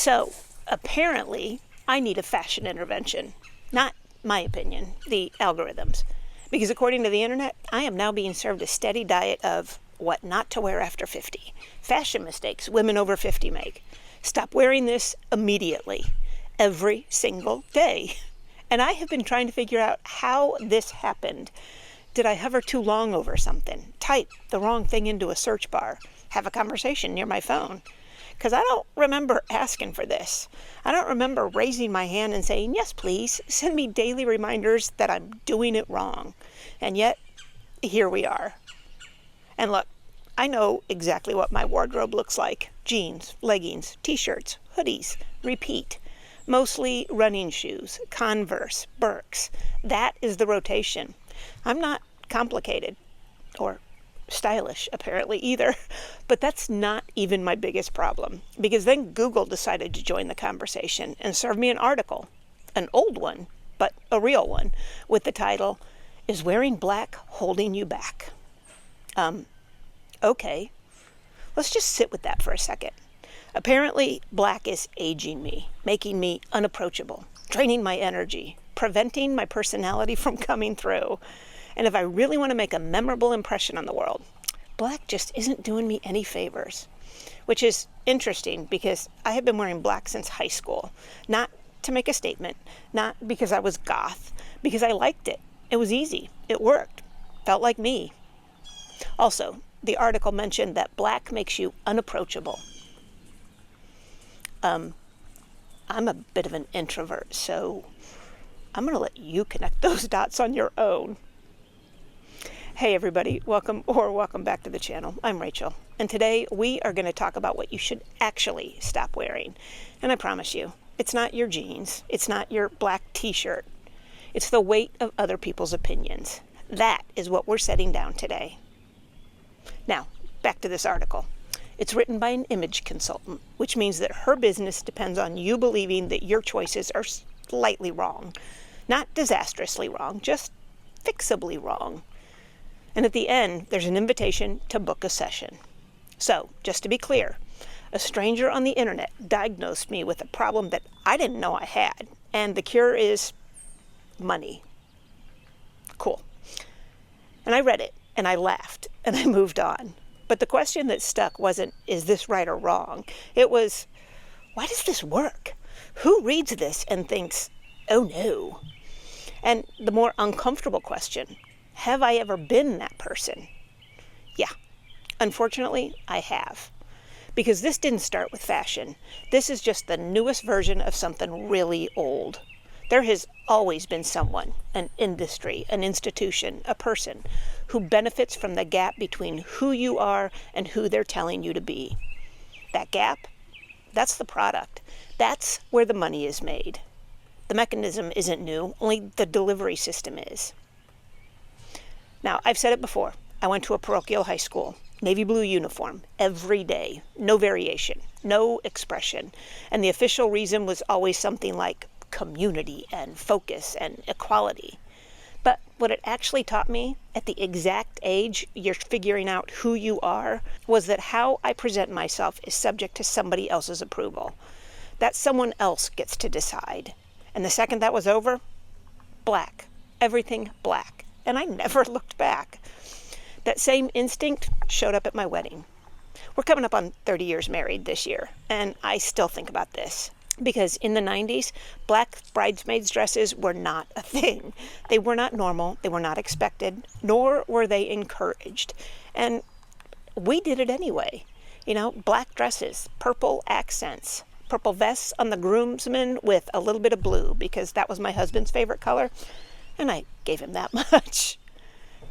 So apparently I need a fashion intervention. Not my opinion, the algorithms. Because according to the internet, I am now being served a steady diet of what not to wear after 50. Fashion mistakes women over 50 make. Stop wearing this immediately, every single day. And I have been trying to figure out how this happened. Did I hover too long over something? Type the wrong thing into a search bar? Have a conversation near my phone? Because I don't remember asking for this. I don't remember raising my hand and saying, yes, please, send me daily reminders that I'm doing it wrong. And yet, here we are. And look, I know exactly what my wardrobe looks like. Jeans, leggings, t-shirts, hoodies, repeat. Mostly running shoes, Converse, Birks. That is the rotation. I'm not complicated or stylish, apparently, either. But that's not even my biggest problem, because then Google decided to join the conversation and serve me an article, an old one, but a real one, with the title, "Is Wearing Black Holding You Back?" Okay, let's just sit with that for a second. Apparently, black is aging me, making me unapproachable, draining my energy, preventing my personality from coming through. And if I really want to make a memorable impression on the world, black just isn't doing me any favors. Which is interesting because I have been wearing black since high school. Not to make a statement, not because I was goth, because I liked it. It was easy. It worked. Felt like me. Also, the article mentioned that black makes you unapproachable. I'm a bit of an introvert, so I'm going to let you connect those dots on your own. Hey everybody, welcome back to the channel. I'm Rachel, and today we are going to talk about what you should actually stop wearing. And I promise you, it's not your jeans, it's not your black t-shirt, it's the weight of other people's opinions. That is what we're setting down today. Now, back to this article. It's written by an image consultant, which means that her business depends on you believing that your choices are slightly wrong. Not disastrously wrong, just fixably wrong. And at the end, there's an invitation to book a session. So, just to be clear, a stranger on the internet diagnosed me with a problem that I didn't know I had, and the cure is money. Cool. And I read it, and I laughed, and I moved on. But the question that stuck wasn't, is this right or wrong? It was, why does this work? Who reads this and thinks, oh no? And the more uncomfortable question, have I ever been that person? Yeah, unfortunately, I have. Because this didn't start with fashion. This is just the newest version of something really old. There has always been someone, an industry, an institution, a person, who benefits from the gap between who you are and who they're telling you to be. That gap, that's the product. That's where the money is made. The mechanism isn't new, only the delivery system is. Now, I've said it before. I went to a parochial high school, navy blue uniform, every day, no variation, no expression. And the official reason was always something like community and focus and equality. But what it actually taught me, at the exact age you're figuring out who you are, was that how I present myself is subject to somebody else's approval. That someone else gets to decide. And the second that was over, black. Everything black. And I never looked back. That same instinct showed up at my wedding. We're coming up on 30 years married this year, and I still think about this. Because in the 90s, black bridesmaids' dresses were not a thing. They were not normal, they were not expected, nor were they encouraged. And we did it anyway. You know, black dresses, purple accents, purple vests on the groomsmen with a little bit of blue, because that was my husband's favorite color. And I gave him that much.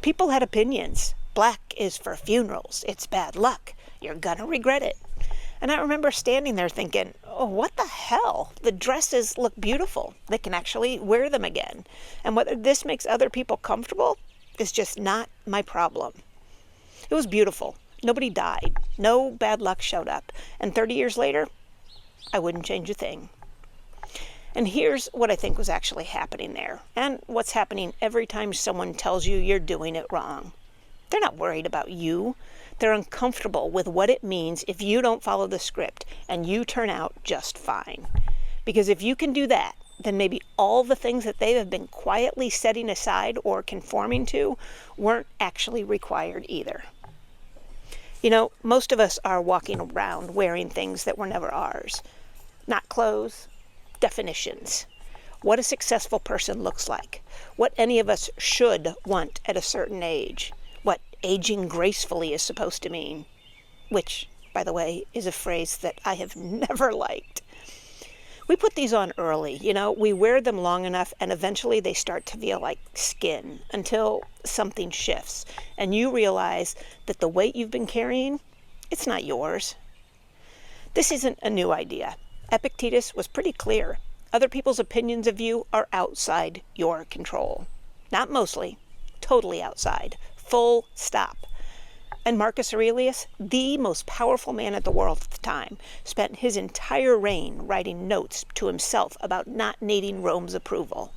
People had opinions. Black is for funerals. It's bad luck. You're gonna regret it. And I remember standing there thinking, oh, what the hell? The dresses look beautiful. They can actually wear them again. And whether this makes other people comfortable is just not my problem. It was beautiful. Nobody died. No bad luck showed up. And 30 years later, I wouldn't change a thing. And here's what I think was actually happening there, and what's happening every time someone tells you you're doing it wrong. They're not worried about you. They're uncomfortable with what it means if you don't follow the script and you turn out just fine. Because if you can do that, then maybe all the things that they have been quietly setting aside or conforming to weren't actually required either. You know, most of us are walking around wearing things that were never ours. Not clothes, definitions. What a successful person looks like. What any of us should want at a certain age. What aging gracefully is supposed to mean. Which, by the way, is a phrase that I have never liked. We put these on early, you know, we wear them long enough and eventually they start to feel like skin until something shifts and you realize that the weight you've been carrying, it's not yours. This isn't a new idea. Epictetus was pretty clear. Other people's opinions of you are outside your control. Not mostly, totally outside. Full stop. And Marcus Aurelius, the most powerful man at the world at the time, spent his entire reign writing notes to himself about not needing Rome's approval.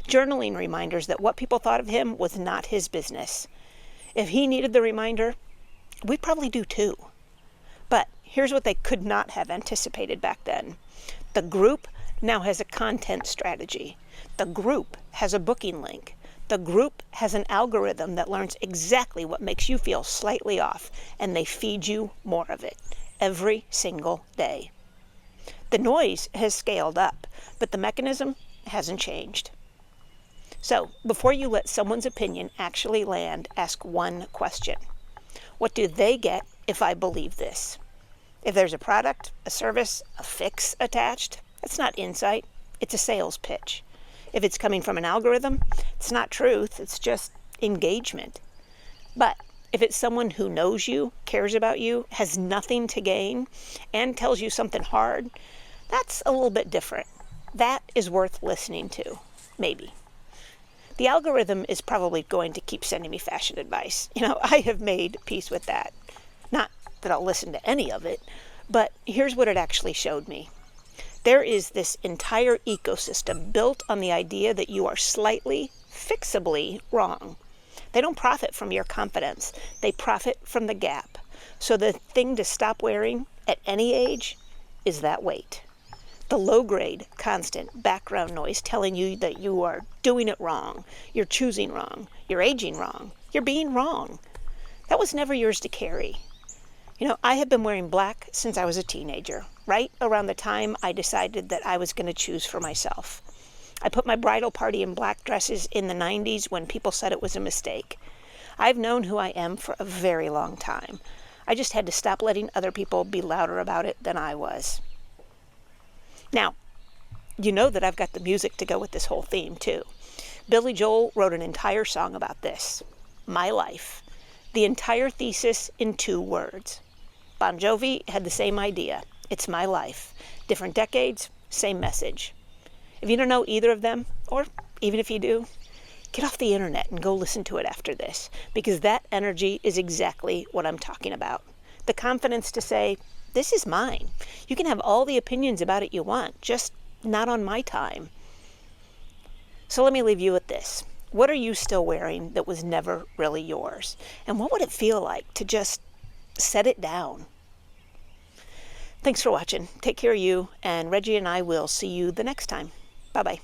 Journaling reminders that what people thought of him was not his business. If he needed the reminder, we probably do too. But here's what they could not have anticipated back then. The group now has a content strategy. The group has a booking link. The group has an algorithm that learns exactly what makes you feel slightly off, and they feed you more of it every single day. The noise has scaled up, but the mechanism hasn't changed. So, before you let someone's opinion actually land, ask one question. What do they get if I believe this? If there's a product, a service, a fix attached, that's not insight, it's a sales pitch. If it's coming from an algorithm, it's not truth, it's just engagement. But if it's someone who knows you, cares about you, has nothing to gain, and tells you something hard, that's a little bit different. That is worth listening to, maybe. The algorithm is probably going to keep sending me fashion advice. You know, I have made peace with that. Not that I'll listen to any of it, but here's what it actually showed me. There is this entire ecosystem built on the idea that you are slightly, fixably wrong. They don't profit from your confidence. They profit from the gap. So the thing to stop wearing at any age is that weight. The low-grade, constant background noise telling you that you are doing it wrong, you're choosing wrong, you're aging wrong, you're being wrong. That was never yours to carry. You know, I have been wearing black since I was a teenager, right around the time I decided that I was going to choose for myself. I put my bridal party in black dresses in the 90s when people said it was a mistake. I've known who I am for a very long time. I just had to stop letting other people be louder about it than I was. Now, you know that I've got the music to go with this whole theme, too. Billy Joel wrote an entire song about this. My life. The entire thesis in 2 words. Bon Jovi had the same idea. It's my life. Different decades, same message. If you don't know either of them, or even if you do, get off the internet and go listen to it after this, because that energy is exactly what I'm talking about. The confidence to say, this is mine. You can have all the opinions about it you want, just not on my time. So let me leave you with this. What are you still wearing that was never really yours? And what would it feel like to just set it down? Thanks for watching. Take care of you, and Reggie and I will see you the next time. Bye-bye.